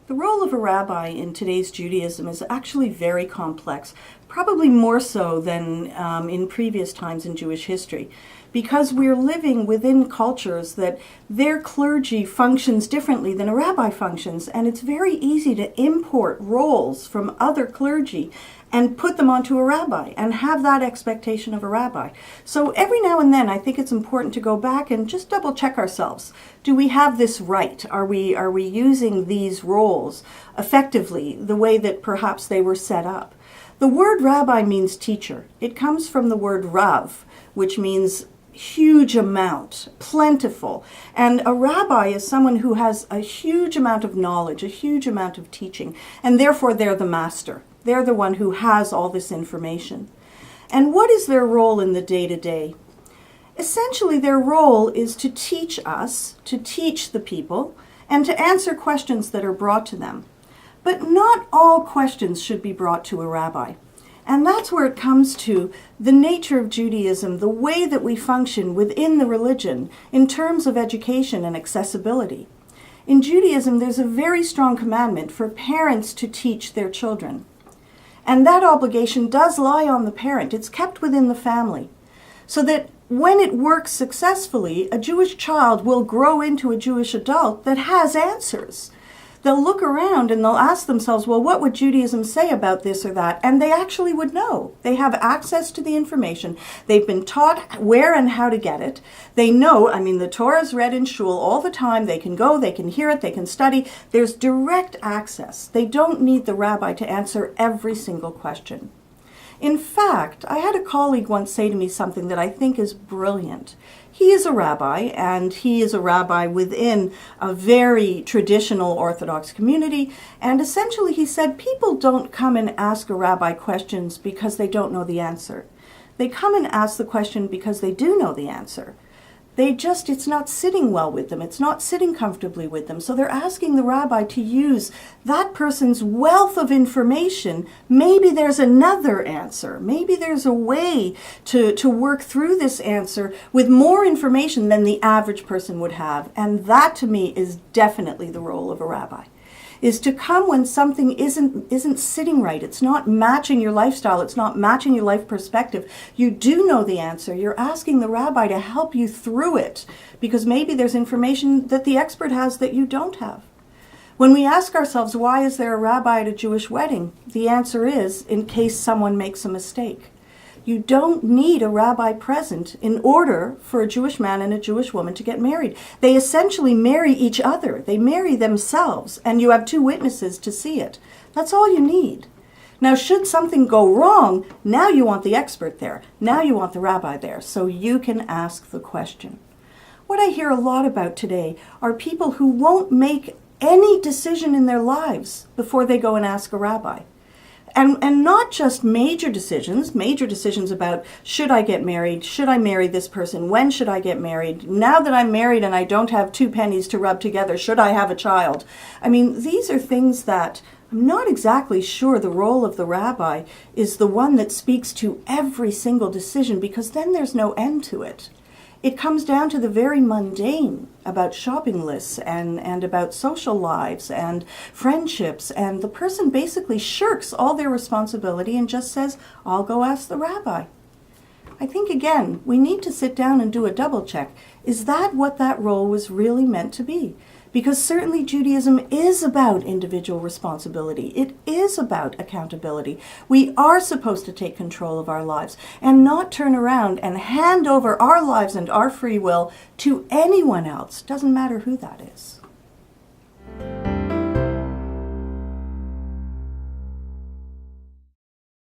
The role of a rabbi in today's Judaism is actually very complex, probably more so than in previous times in Jewish history, because we're living within cultures that their clergy functions differently than a rabbi functions, and it's very easy to import roles from other clergy and put them onto a rabbi and have that expectation of a rabbi. So every now and then I think it's important to go back and just double check ourselves. Do we have this right? Are we using these roles effectively the way that perhaps they were set up? The word rabbi means teacher. It comes from the word rav, which means huge amount, plentiful. And a rabbi is someone who has a huge amount of knowledge, a huge amount of teaching, and therefore they're the master. They're the one who has all this information. And what is their role in the day-to-day? Essentially, their role is to teach us, to teach the people, and to answer questions that are brought to them. But not all questions should be brought to a rabbi. And that's where it comes to the nature of Judaism, the way that we function within the religion in terms of education and accessibility. In Judaism, there's a very strong commandment for parents to teach their children. And that obligation does lie on the parent. It's kept within the family. So that when it works successfully, a Jewish child will grow into a Jewish adult that has answers. They'll look around and they'll ask themselves, well, what would Judaism say about this or that? And they actually would know. They have access to the information. They've been taught where and how to get it. They know, the Torah is read in shul all the time. They can go, they can hear it, they can study. There's direct access. They don't need the rabbi to answer every single question. In fact, I had a colleague once say to me something that I think is brilliant. He is a rabbi, and he is a rabbi within a very traditional Orthodox community, and essentially he said people don't come and ask a rabbi questions because they don't know the answer. They come and ask the question because they do know the answer. It's not sitting well with them. It's not sitting comfortably with them. So they're asking the rabbi to use that person's wealth of information. Maybe there's another answer. Maybe there's a way to work through this answer with more information than the average person would have. And that, to me, is definitely the role of a rabbi. Is to come when something isn't sitting right. It's not matching your lifestyle. It's not matching your life perspective. You do know the answer. You're asking the rabbi to help you through it because maybe there's information that the expert has that you don't have. When we ask ourselves, why is there a rabbi at a Jewish wedding? The answer is in case someone makes a mistake. You don't need a rabbi present in order for a Jewish man and a Jewish woman to get married. They essentially marry each other. They marry themselves, and you have two witnesses to see it. That's all you need. Now, should something go wrong, now you want the expert there. Now you want the rabbi there, so you can ask the question. What I hear a lot about today are people who won't make any decision in their lives before they go and ask a rabbi. And not just major decisions about should I get married, should I marry this person, when should I get married, now that I'm married and I don't have 2 pennies to rub together, should I have a child? These are things that I'm not exactly sure the role of the rabbi is the one that speaks to every single decision because then there's no end to it. It comes down to the very mundane about shopping lists and about social lives and friendships, and the person basically shirks all their responsibility and just says, I'll go ask the rabbi. I think, again, we need to sit down and do a double check. Is that what that role was really meant to be? Because certainly Judaism is about individual responsibility. It is about accountability. We are supposed to take control of our lives and not turn around and hand over our lives and our free will to anyone else. Doesn't matter who that is.